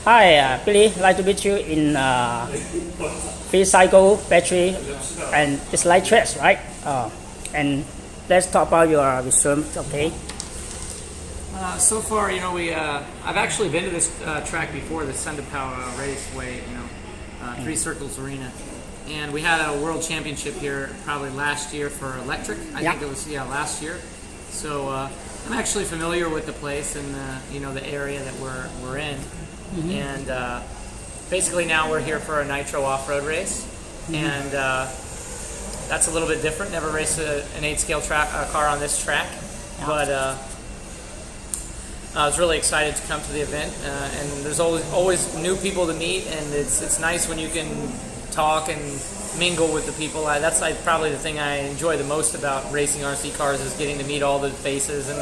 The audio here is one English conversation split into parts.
Hi, Billy. Like to meet you in free cycle battery and it's light tracks, right? And let's talk about your resume, okay? So far, I've actually been to this track before, the Sendapau Raceway, Three Circles Arena, and we had a world championship here probably last year for electric. I think it was last year. So I'm actually familiar with the place and the area that we're in, and basically now we're here for a nitro off-road race, and that's a little bit different. Never raced an 8-scale car on this track, but I was really excited to come to the event, and there's always new people to meet, and it's nice when you can talk and mingle with the people. That's probably the thing I enjoy the most about racing RC cars, is getting to meet all the faces and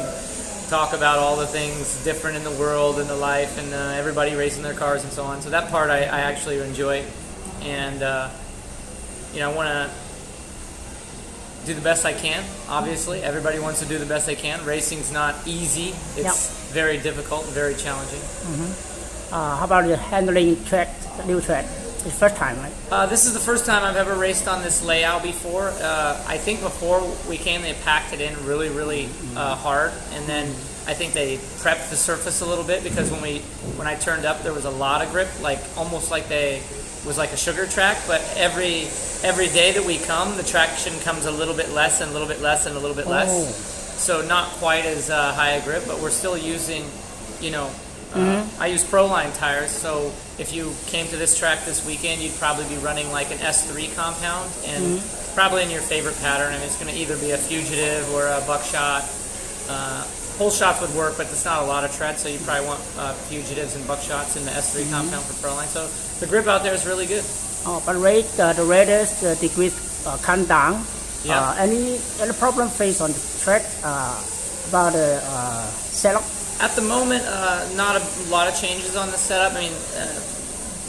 talk about all the things different in the world and the life and everybody racing their cars and so on. So that part I actually enjoy, and I want to do the best I can. Obviously, everybody wants to do the best they can. Racing's not easy. It's very difficult and very challenging. How about the handling track, the new track? It's first time, right? This is the first time I've ever raced on this layout before. I think before we came, they packed it in really hard, and then I think they prepped the surface a little bit, because when I turned up, there was a lot of grip, almost like was like a sugar track. But every day that we come, the traction comes a little bit less and a little bit less and a little bit less. So not quite as high a grip, but we're still using, I use Proline tires, so if you came to this track this weekend, you'd probably be running like an S3 compound, and probably in your favorite pattern. I mean, it's going to either be a fugitive or a buckshot. Whole shots would work, but it's not a lot of tread, so you probably want fugitives and buckshots in the S3 compound for Proline. So the grip out there is really good. But the radius, the degrees come down. Any problem faced on the track about the setup? At the moment, not a lot of changes on the setup. I mean,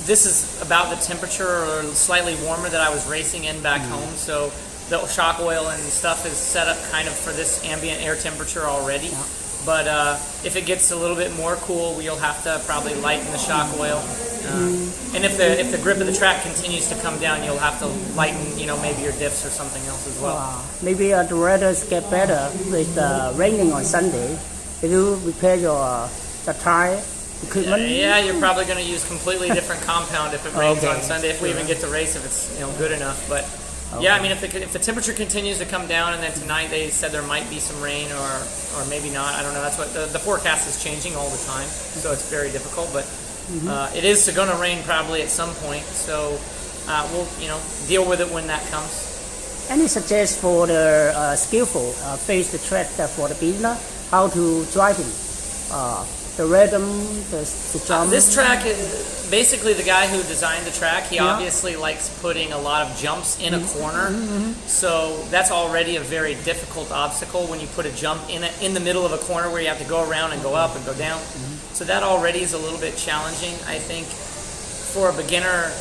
this is about the temperature or slightly warmer that I was racing in back home, so the shock oil and stuff is set up kind of for this ambient air temperature already. But if it gets a little bit more cool, we'll have to probably lighten the shock oil. And if the grip of the track continues to come down, you'll have to lighten, maybe your diffs or something else as well. Maybe the weather get better with raining on Sunday. Will you repair the tire equipment? Yeah, you're probably going to use completely different compound if it rains on Sunday, if we even get to race, if it's good enough. But yeah, I mean, if the temperature continues to come down, and then tonight they said there might be some rain or maybe not. I don't know. That's what the forecast is changing all the time, so it's very difficult. But it is going to rain probably at some point, so we'll deal with it when that comes. Any suggestions for the skillful face the track for the beginner? How to driving, the rhythm, the jump. This track is basically the guy who designed the track. He obviously likes putting a lot of jumps in a corner, so that's already a very difficult obstacle when you put a jump in the middle of a corner where you have to go around and go up and go down. So that already is a little bit challenging. I think for a beginner,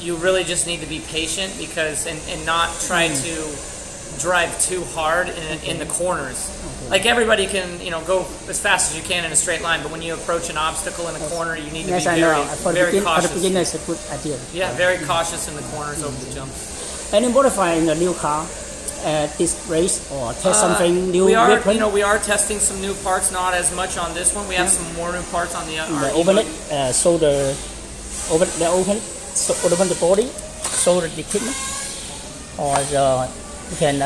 you really just need to be patient and not try to drive too hard in the corners. Like everybody can, go as fast as you can in a straight line, but when you approach an obstacle in a corner, you need to be very cautious. For the beginner, it's a good idea. Yeah, very cautious in the corners over the jumps. Any modify in the new car at this race, or test something new? We are testing some new parts, not as much on this one. We have some more new parts on the open it, so open the body, so the equipment, or you can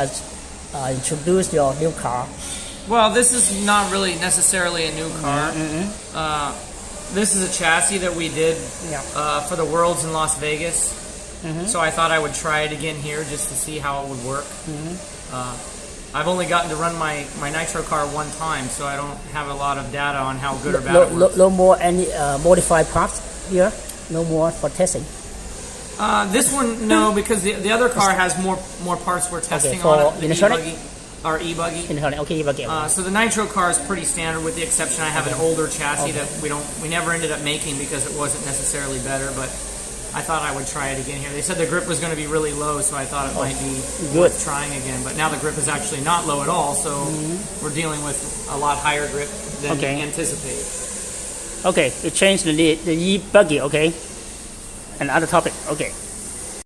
introduce your new car. Well, this is not really necessarily a new car. This is a chassis that we did for the Worlds in Las Vegas. So I thought I would try it again here just to see how it would work. I've only gotten to run my nitro car one time, so I don't have a lot of data on how good or bad it works. No more any modified parts here? No more for testing? This one, no, because the other car has more parts we're testing on it. The our e-buggy. E-buggy. So the nitro car is pretty standard, with the exception I have an older chassis that we never ended up making because it wasn't necessarily better, but I thought I would try it again here. They said the grip was going to be really low, so I thought it might be worth trying again. But now the grip is actually not low at all, so we're dealing with a lot higher grip than anticipated. Okay, we change the E buggy. Okay, another topic. Okay.